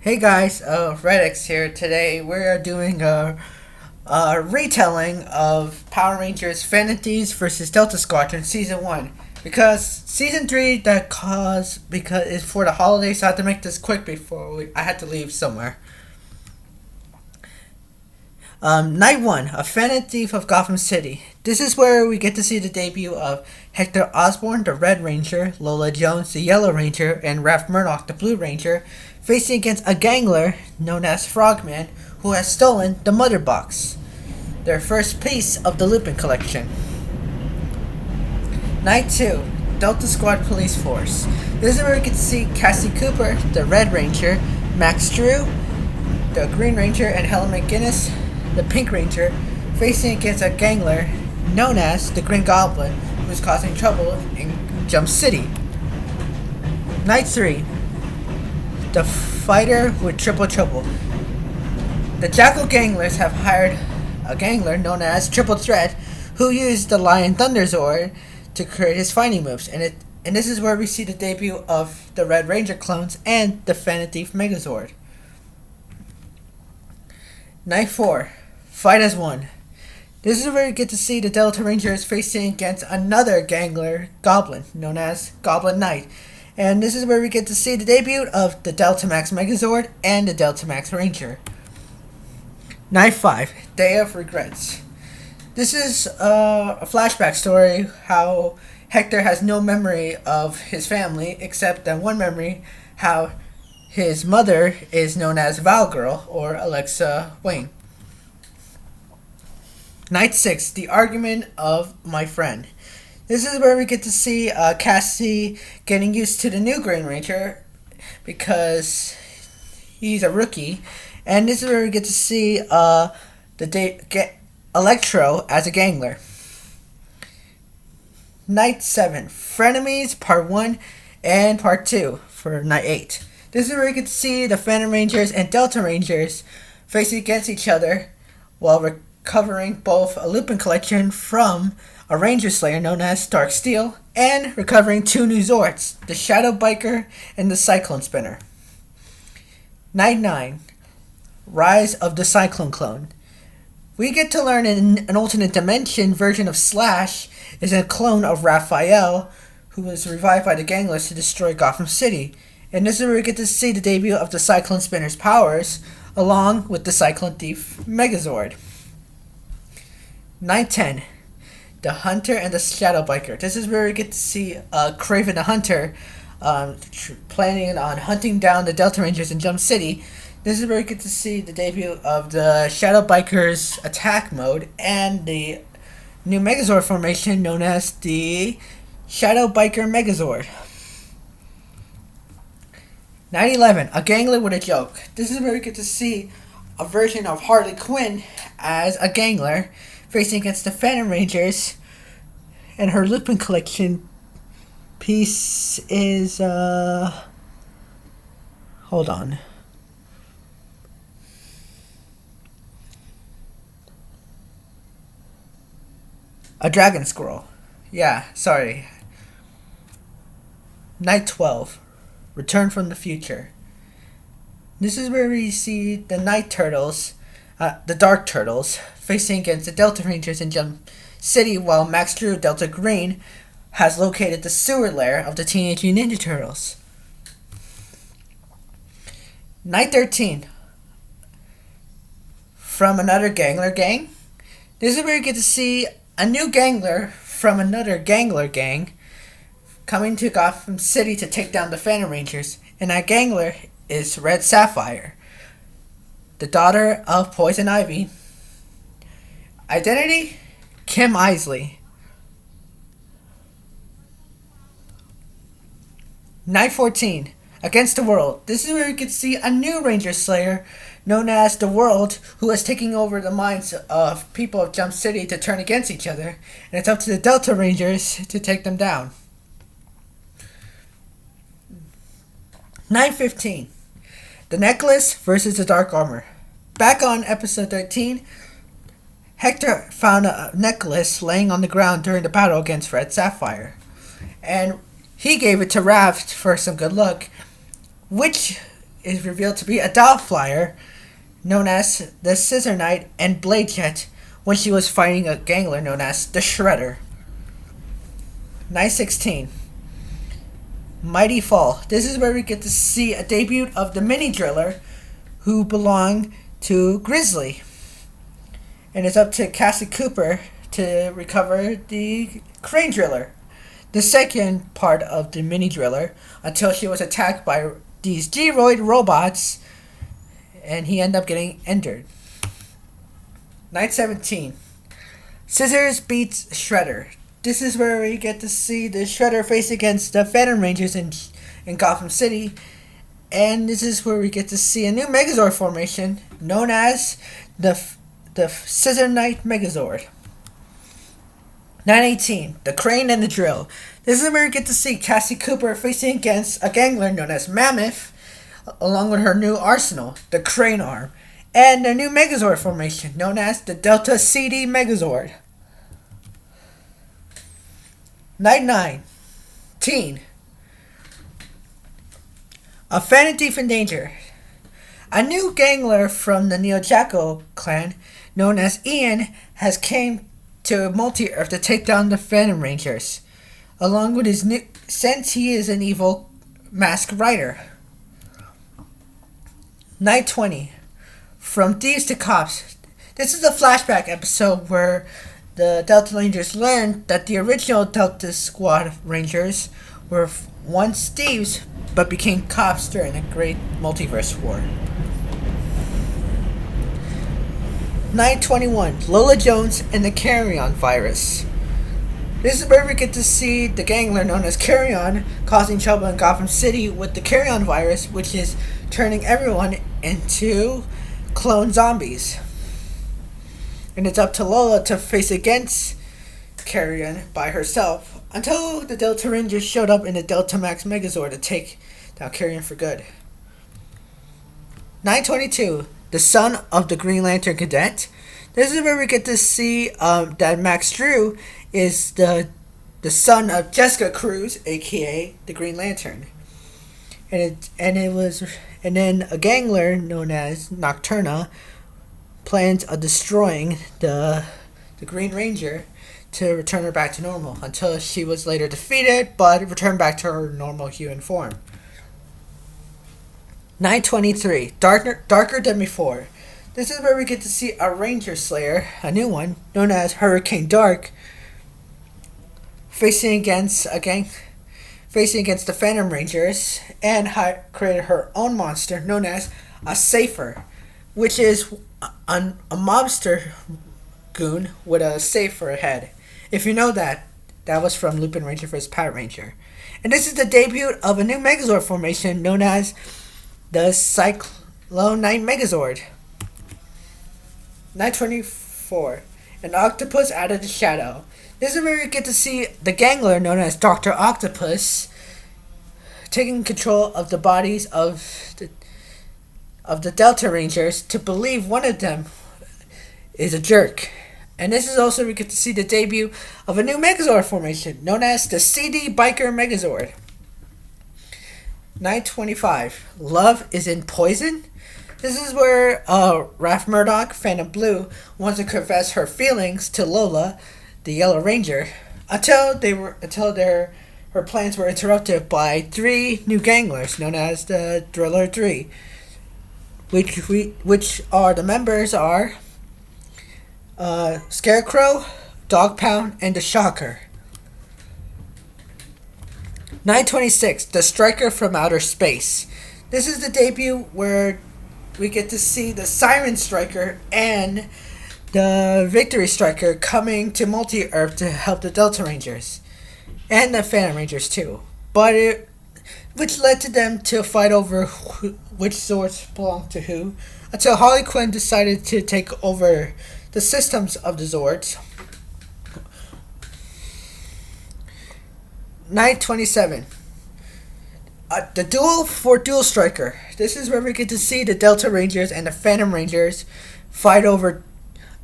Hey guys, Redx here. Today we're doing a retelling of Power Rangers Frenemies versus Delta Squadron Season 1. Because Season 3 because it's for the holidays, so I had to make this quick before I had to leave somewhere. Night 1, A Phantom Thief of Gotham City. This is where we get to see the debut of Hector Osborne, the Red Ranger, Lola Jones, the Yellow Ranger, and Raph Murdoch, the Blue Ranger, facing against a Gangler known as Frogman, who has stolen the Mother Box, their first piece of the Lupin collection. Night 2, Delta Squad Police Force. This is where we get to see Cassie Cooper, the Red Ranger, Max Drew, the Green Ranger, and Helen McGinnis, the Pink Ranger, facing against a Gangler known as the Green Goblin, who is causing trouble in Jump City. Night 3, The Fighter with Triple Trouble. The Jackal Ganglers have hired a Gangler known as Triple Threat, who used the Lion Thunder Zord to create his fighting moves, and this is where we see the debut of the Red Ranger clones and the Phantom Thief Megazord. Night 4, Fight as One. This is where we get to see the Delta Rangers facing against another Gangler Goblin known as Goblin Knight. And this is where we get to see the debut of the Delta Max Megazord and the Delta Max Ranger. Night 5, Day of Regrets. This is a flashback story how Hector has no memory of his family except that one memory how his mother is known as Val Girl or Alexa Wayne. Night 6, The Argument of My Friend. This is where we get to see Cassie getting used to the new Green Ranger because he's a rookie. And this is where we get to see Electro as a Gangler. Night 7, Frenemies Part 1 and Part 2 for Night 8. This is where we get to see the Phantom Rangers and Delta Rangers facing against each other while recovering both a Lupin collection from a Ranger Slayer known as Dark Steel, and recovering two new Zords, the Shadow Biker and the Cyclone Spinner. Night 9, Rise of the Cyclone Clone. We get to learn an alternate dimension version of Slash is a clone of Raphael, who was revived by the Ganglers to destroy Gotham City. And this is where we get to see the debut of the Cyclone Spinner's powers, along with the Cyclone Thief Megazord. Night 10, The Hunter and the Shadow Biker. This is where we get to see Craven the Hunter planning on hunting down the Delta Rangers in Jump City. This is where we get to see the debut of the Shadow Biker's attack mode and the new Megazord formation known as the Shadow Biker Megazord. Night 11, A Gangler with a Joke. This is where we get to see a version of Harley Quinn as a Gangler facing against the Phantom Rangers, and her Lupin collection piece is hold on. A Dragon Scroll. Yeah, sorry. Night 12, Return from the Future. This is where we see the Night Turtles, the Dark Turtles, facing against the Delta Rangers in Jump City, while Max Drew, Delta Green, has located the sewer lair of the Teenage Mutant Ninja Turtles. Night 13, From Another Gangler Gang. This is where we get to see a new Gangler from another Gangler gang coming to Gotham City to take down the Phantom Rangers, and that Gangler is Red Sapphire, the daughter of Poison Ivy. Identity, Kim Isley. Night 14, Against the World. This is where we get to see a new Ranger Slayer known as the World, who is taking over the minds of people of Jump City to turn against each other, and it's up to the Delta Rangers to take them down. Night 15, The Necklace versus the Dark Armor. Back on episode 13, Hector found a necklace laying on the ground during the battle against Red Sapphire, and he gave it to Raph for some good luck, which is revealed to be a doppelganger known as the Scissor Knight and Blade Jet when she was fighting a Gangler known as the Shredder. Night 16. Mighty Fall. This is where we get to see a debut of the mini driller who belonged to Grizzly. And it's up to Cassie Cooper to recover the crane driller, the second part of the mini driller, until she was attacked by these G-Roid robots and he ended up getting injured. Night 17. Scissors beats Shredder. This is where we get to see the Shredder face against the Phantom Rangers in Gotham City. And this is where we get to see a new Megazord formation known as the Scissor Knight Megazord. 918. The Crane and the Drill. This is where we get to see Cassie Cooper facing against a Gangler known as Mammoth, along with her new arsenal, the Crane Arm, and a new Megazord formation known as the Delta CD Megazord. Night 19. A Phantom Thief in Danger. A new Gangler from the Neo Jaco clan, known as Ian, has came to Multi-Earth to take down the Phantom Rangers, along with his new, since he is an evil masked rider. Night 20. From Thieves to Cops. This is a flashback episode where the Delta Rangers learned that the original Delta Squad Rangers were once thieves but became cops during the Great Multiverse War. Night 21. Lola Jones and the Carrion virus. This is where we get to see the Gangler known as Carrion causing trouble in Gotham City with the Carrion virus, which is turning everyone into clone zombies. And it's up to Lola to face against Carrion by herself until the Delta Rangers showed up in the Delta Max Megazord to take down Carrion for good. 922. The son of the Green Lantern Cadet. This is where we get to see that Max Drew is the son of Jessica Cruz, aka the Green Lantern. And then a Gangler known as Nocturna plans on destroying the Green Ranger to return her back to normal until she was later defeated but returned back to her normal human form. 923. Darker than before. This is where we get to see a Ranger Slayer, a new one, known as Hurricane Dark, facing against the Phantom Rangers, and created her own monster known as a Safer, which is a mobster goon with a safe for a head. If you know that was from Lupinranger VS Patranger. And this is the debut of a new Megazord formation known as the Cyclone Night Megazord. 924. An octopus out of the shadow. This is where we get to see the Gangler known as Dr. Octopus taking control of the bodies of the Delta Rangers to believe one of them is a jerk. And this is also where we get to see the debut of a new Megazord formation known as the CD Biker Megazord. 925. Love is in Poison. This is where Raph Murdoch, Phantom Blue, wants to confess her feelings to Lola, the Yellow Ranger, until her plans were interrupted by 3 new Ganglers known as the Driller 3, which are the members are Scarecrow, Dog Pound, and the Shocker. 926. The Striker from Outer Space. This is the debut where we get to see the Siren Striker and the Victory Striker coming to Multi-Earth to help the Delta Rangers. And the Phantom Rangers too. Which led to them to fight over which Zords belong to who, until Harley Quinn decided to take over the systems of the Zords. 927. The duel for Dual Striker. This is where we get to see the Delta Rangers and the Phantom Rangers fight over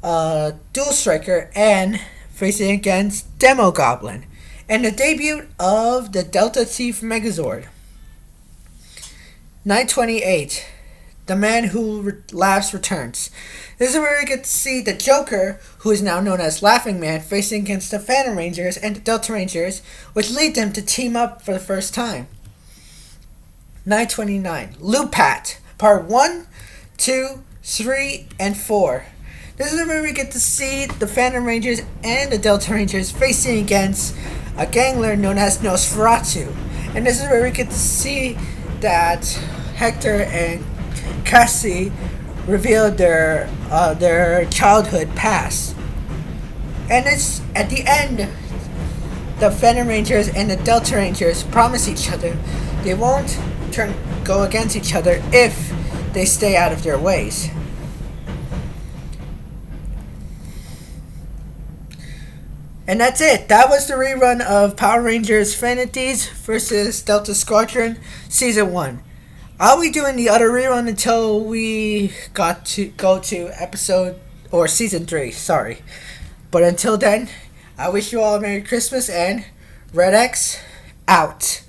Dual Striker and facing against Demo Goblin. And the debut of the Delta Thief Megazord. 928. The Man Who Laughs returns. This is where we get to see the Joker, who is now known as Laughing Man, facing against the Phantom Rangers and the Delta Rangers, which lead them to team up for the first time. 929. Lupat, Part 1, 2, 3, and 4. This is where we get to see the Phantom Rangers and the Delta Rangers facing against a Gangler known as Nosferatu. And this is where we get to see that Hector and Cassie revealed their childhood past. And it's at the end, the Phantom Rangers and the Delta Rangers promise each other they won't go against each other if they stay out of their ways. And that's it. That was the rerun of Power Rangers Frenemies versus Delta Squadron Season 1. I'll be doing the other rerun until we got to go to episode or Season 3, sorry. But until then, I wish you all a Merry Christmas and Red X out.